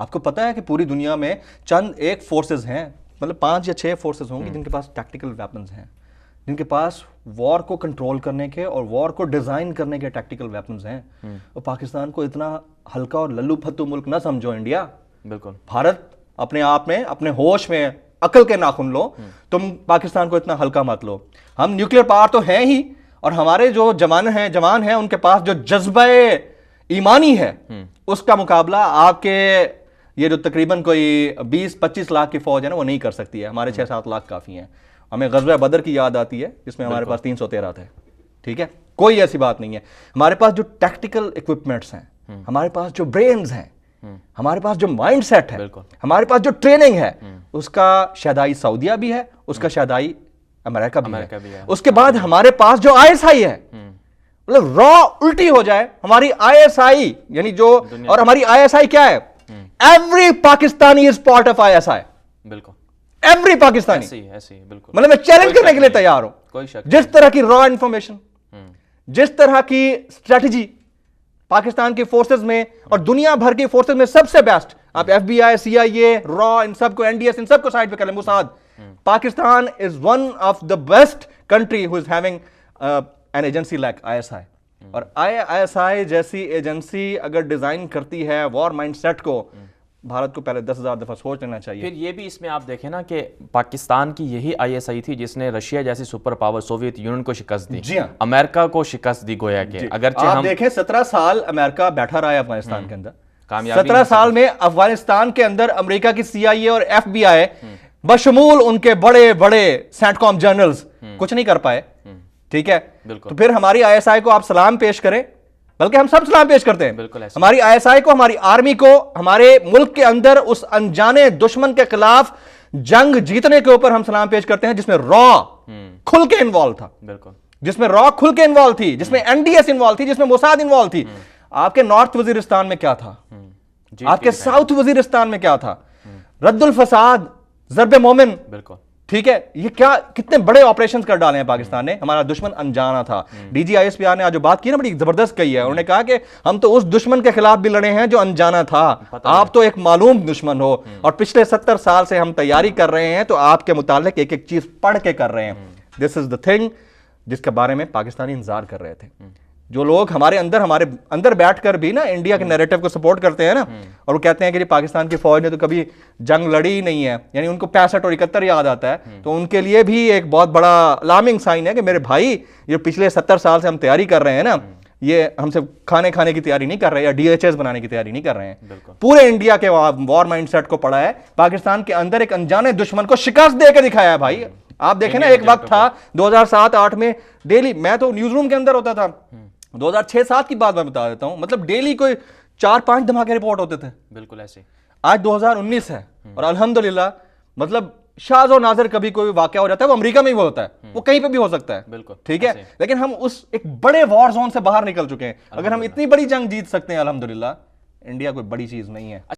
आपको पता है कि पूरी दुनिया में चंद एक फोर्सेस हैं, मतलब 5 या 6 फोर्सेस होंगी जिनके पास टैक्टिकल वेपन्स हैं, जिनके पास वॉर को कंट्रोल करने के और वॉर को डिजाइन करने के टैक्टिकल वेपन्स हैं। और पाकिस्तान को इतना हल्का और लल्लू फत्तू मुल्क ना समझो इंडिया। बिल्कुल, भारत अपने आप में, अपने होश में, अकल के नाखून लो, तुम पाकिस्तान को इतना हल्का मत लो। हम न्यूक्लियर पावर तो हैं ही, और हमारे जो जवान हैं उनके पास जो जज्बा ईमानी है, उसका मुकाबला आपके ये जो तकरीबन कोई 20-25 लाख की फौज है ना, वो नहीं कर सकती है। हमारे 6-7 लाख काफी हैं। हमें गज़वा बदर की याद आती है जिसमें हमारे पास 313 थे। ठीक है, कोई ऐसी बात नहीं है। हमारे पास जो टैक्टिकल इक्विपमेंट्स हैं, हमारे पास जो ब्रेन्स हैं, हमारे पास जो माइंड सेट है, हमारे पास जो ट्रेनिंग है, उसका शहदाई सऊदिया भी है, उसका शहदाई अमेरिका भी है। उसके बाद हमारे पास जो ISI है, मतलब रॉ उल्टी हो जाए हमारी ISI, यानी जो, और हमारी ISI क्या है, every Pakistani is part of ISI। बिल्कुल, एवरी पाकिस्तानी, ऐसी बिल्कुल, मतलब मैं चैलेंज करने के लिए तैयार हूं। कोई शक, जिस तरह की रॉ इंफॉर्मेशन, जिस तरह की स्ट्रेटजी पाकिस्तान की फोर्सेस में और दुनिया भर की फोर्सेस में सबसे बेस्ट, आप FBI, CIA, रॉ, इन सबको, NDS, इन सबको साइड पे कर लें, Mossad, Pakistan is one of the best country who is having an agency like ISI। और ISI जैसी एजेंसी अगर डिजाइन करती है वॉर माइंडसेट को, भारत को पहले 10,000 दफा सोच लेना चाहिए। फिर ये भी इसमें आप देखें ना कि पाकिस्तान की यही ISI थी जिसने रशिया जैसी सुपर पावर सोवियत यूनियन को शिकस्त दी, जी हाँ, अमेरिका को शिकस्त दी गोया के। अगर आप देखें 17 साल अमेरिका बैठा रहा है अफगानिस्तान के अंदर, कामयाबी 17 साल में अफगानिस्तान के अंदर अमेरिका की CIA और FBI बशमूल उनके बड़े बड़े सेंटकॉम जनरल्स कुछ नहीं कर पाए। ठीक है, तो फिर हमारी ISI को आप सलाम पेश करें, बल्कि हम सब सलाम पेश करते हैं। बिल्कुल, हमारी ISI को, हमारी आर्मी को, हमारे मुल्क के अंदर उस अनजाने दुश्मन के खिलाफ जंग जीतने के ऊपर हम सलाम पेश करते हैं, जिसमें रॉ खुल के इन्वॉल्व था। बिल्कुल, जिसमें रॉ खुल के इन्वॉल्व थी, जिसमें NDS इन्वॉल्व थी, जिसमें मोसाद इन्वॉल्व थी। आपके नॉर्थ वजीरिस्तान में क्या था, आपके साउथ वजीरिस्तान में क्या था, रद्दुल फसाद, ज़रबे मोमिन। बिल्कुल, ठीक है, ये क्या कितने बड़े ऑपरेशंस कर डाले हैं पाकिस्तान ने। हमारा दुश्मन अनजाना था। DG ISPR ने आज जो बात की ना, बड़ी जबरदस्त कही है। उन्होंने कहा कि हम तो उस दुश्मन के खिलाफ भी लड़े हैं जो अनजाना था, आप तो एक मालूम दुश्मन हो, और पिछले 70 साल से हम तैयारी कर रहे हैं, तो आपके मुतालिक एक एक चीज पढ़ के कर रहे हैं। दिस इज द थिंग जिसके बारे में पाकिस्तानी इंतजार कर रहे थे। जो लोग हमारे अंदर बैठकर भी ना इंडिया के नैरेटिव को सपोर्ट करते हैं ना, और वो कहते हैं कि पाकिस्तान की फौज ने तो कभी जंग लड़ी ही नहीं है, यानी उनको 65 और 71 याद आता है, तो उनके लिए भी एक बहुत बड़ा अलार्मिंग साइन है कि मेरे भाई, ये पिछले 70 साल से हम तैयारी कर रहे हैं ना, ये हमसे खाने की तैयारी नहीं कर रहे या DHS बनाने की तैयारी नहीं कर रहे हैं। पूरे इंडिया के वॉर माइंडसेट को पड़ा है, पाकिस्तान के अंदर एक अनजाने दुश्मन को शिकस्त देकर दिखाया है भाई। आप देखें ना, एक वक्त था 2007-8 में डेली, मैं तो न्यूज रूम के अंदर होता था, 2006-7 की बात मैं बता देता हूं, मतलब डेली कोई 4-5 धमाके रिपोर्ट होते थे। बिल्कुल ऐसे। आज 2019 है और अल्हम्दुलिल्लाह, मतलब शाज़ और नाज़र कभी कोई वाकया हो जाता है, वो अमेरिका में भी होता है, वो कहीं पे भी हो सकता है। बिल्कुल, ठीक है, लेकिन हम उस एक बड़े वॉर जोन से बाहर निकल चुके हैं। अगर हम इतनी बड़ी जंग जीत सकते हैं अल्हम्दुलिल्लाह, इंडिया कोई बड़ी चीज नहीं है।